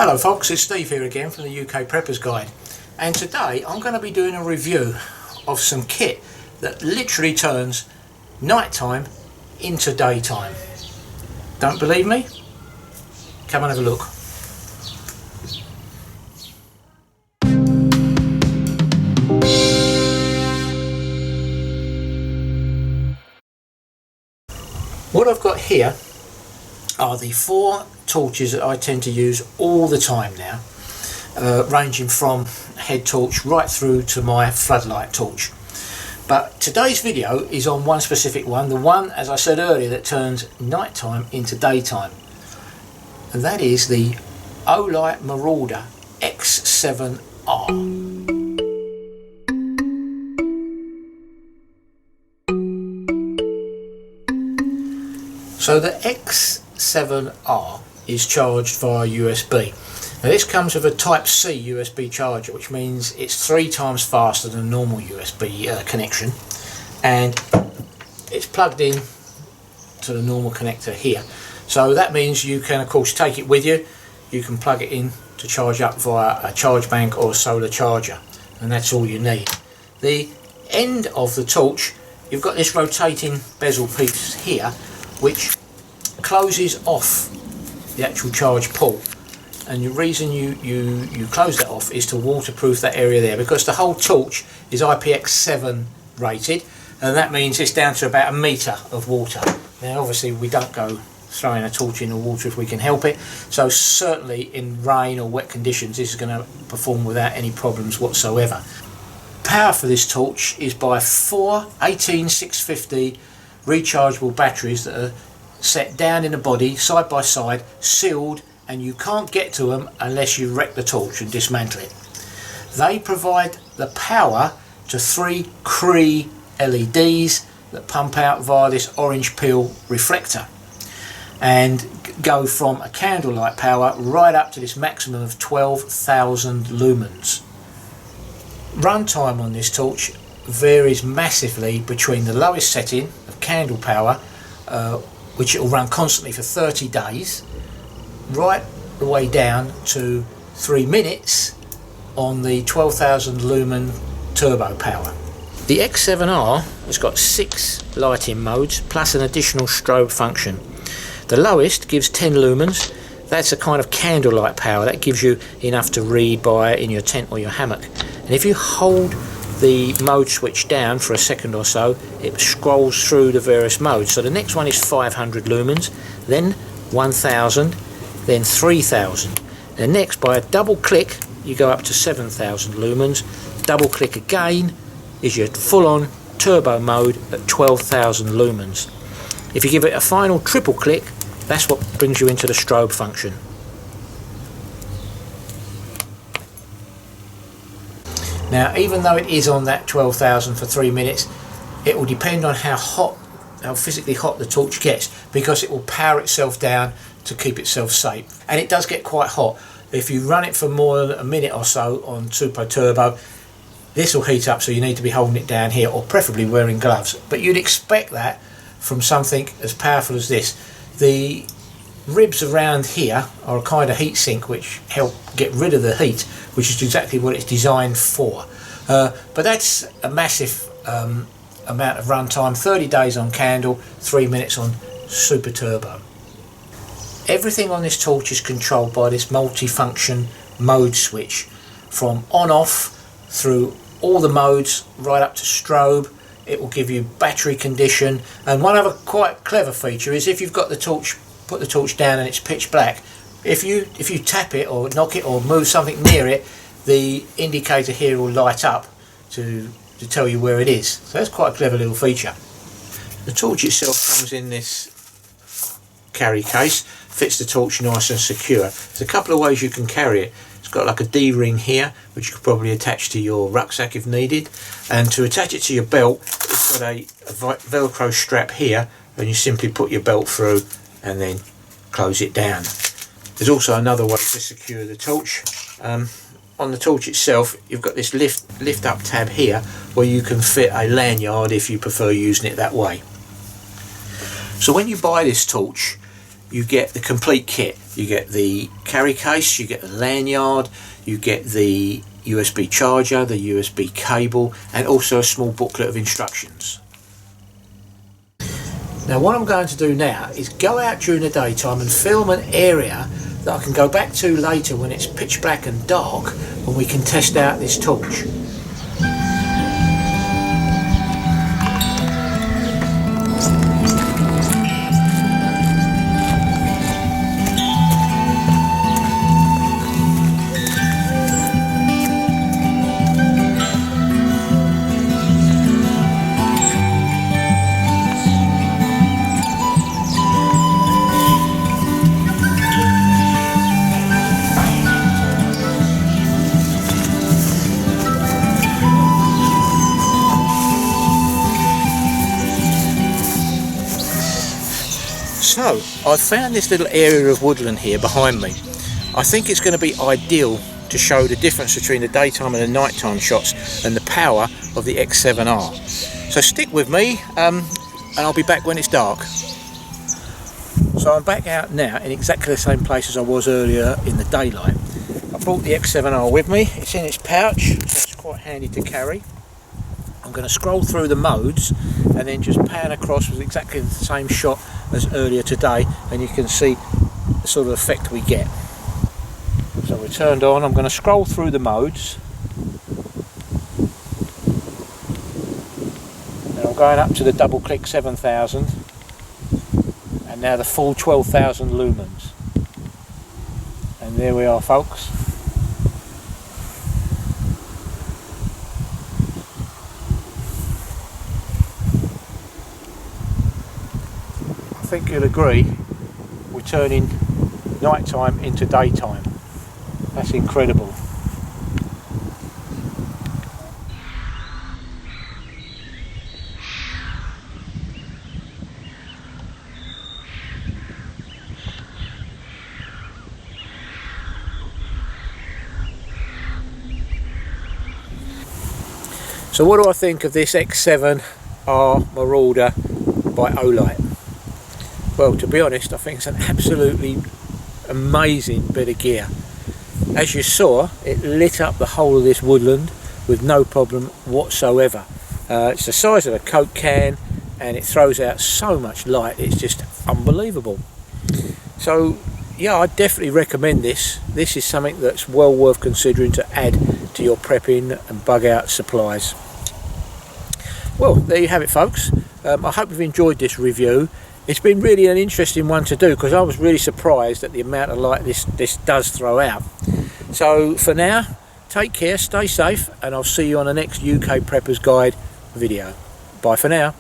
Hello folks, it's Steve here again from the UK Preppers Guide, and today I'm going to be doing a review of some kit that literally turns nighttime into daytime. Don't believe me? Come and have a look. What I've got here are the 4 torches that I tend to use all the time now, ranging from head torch right through to my floodlight torch. But today's video is on one specific one, the one, as I said earlier, that turns nighttime into daytime, and that is the Olight Marauder X7R. So the X7R is charged via USB. Now this comes with a Type-C USB charger, which means it's 3 times faster than a normal USB connection, and it's plugged in to the normal connector here. So that means you can of course take it with you. You can plug it in to charge up via a charge bank or a solar charger, and that's all you need. The end of the torch, you've got this rotating bezel piece here which closes off the actual charge port, and the reason you close that off is to waterproof that area there, because the whole torch is IPX7 rated, and that means it's down to about 1 metre of water. Now obviously we don't go throwing a torch in the water if we can help it, so certainly in rain or wet conditions this is going to perform without any problems whatsoever. Power for this torch is by 4 18650 rechargeable batteries that are set down in the body side by side, sealed, and you can't get to them unless you wreck the torch and dismantle it. They provide the power to 3 Cree LEDs that pump out via this orange peel reflector and go from a candlelight power right up to this maximum of 12,000 lumens. Runtime on this torch varies massively between the lowest setting of candle power, which it will run constantly for 30 days, right the way down to 3 minutes on the 12,000 lumen turbo power. The X7R has got 6 lighting modes plus an additional strobe function. The lowest gives 10 lumens. That's a kind of candlelight power that gives you enough to read by in your tent or your hammock, and if you hold the mode switch down for a second or so, it scrolls through the various modes. So the next one is 500 lumens, then 1000, then 3000. And next, by a double click, you go up to 7000 lumens. Double click again is your full-on turbo mode at 12,000 lumens. If you give it a final triple click, that's what brings you into the strobe function. Now, even though it is on that 12,000 for 3 minutes, it will depend on how physically hot the torch gets, because it will power itself down to keep itself safe. And it does get quite hot. If you run it for more than a minute or so on Super Turbo, this will heat up, so you need to be holding it down here, or preferably wearing gloves. But you'd expect that from something as powerful as this. The ribs around here are a kind of heat sink which help get rid of the heat, which is exactly what it's designed for. But that's a massive amount of runtime. 30 days on candle, 3 minutes on Super Turbo. Everything on this torch is controlled by this multi-function mode switch, from on-off through all the modes right up to strobe. It will give you battery condition, and one other quite clever feature is if you've got the torch, put the torch down and it's pitch black, if you tap it or knock it or move something near it, the indicator here will light up to tell you where it is. So that's quite a clever little feature. The torch itself comes in this carry case, fits the torch nice and secure. There's a couple of ways you can carry it. It's got like a D-ring here, which you could probably attach to your rucksack if needed, and to attach it to your belt, it's got a velcro strap here, and you simply put your belt through and then close it down. There's also another way to secure the torch. On the torch itself, you've got this lift up tab here where you can fit a lanyard if you prefer using it that way. So when you buy this torch, you get the complete kit. You get the carry case, you get the lanyard, you get the USB charger, the USB cable, and also a small booklet of instructions. Now what I'm going to do now is go out during the daytime and film an area that I can go back to later when it's pitch black and dark, when we can test out this torch. So, I've found this little area of woodland here behind me. I think it's going to be ideal to show the difference between the daytime and the nighttime shots and the power of the X7R. So stick with me and I'll be back when it's dark. So I'm back out now in exactly the same place as I was earlier in the daylight. I brought the X7R with me, it's in its pouch, so it's quite handy to carry. I'm going to scroll through the modes and then just pan across with exactly the same shot as earlier today, and you can see the sort of effect we get. So we're turned on. I'm going to scroll through the modes and I'm going up to the double click 7000 and now the full 12,000 lumens, and there we are, folks. I think you'll agree we're turning nighttime into daytime. That's incredible. So what do I think of this X7R Marauder by Olight? Well, to be honest, I think it's an absolutely amazing bit of gear. As you saw, it lit up the whole of this woodland with no problem whatsoever. It's the size of a Coke can and it throws out so much light, it's just unbelievable. So yeah, I definitely recommend this. This is something that's well worth considering to add to your prepping and bug out supplies. Well, there you have it, folks. I hope you've enjoyed this review. It's been really an interesting one to do because I was really surprised at the amount of light this does throw out. So for now, take care, stay safe, and I'll see you on the next UK Preppers Guide video. Bye for now.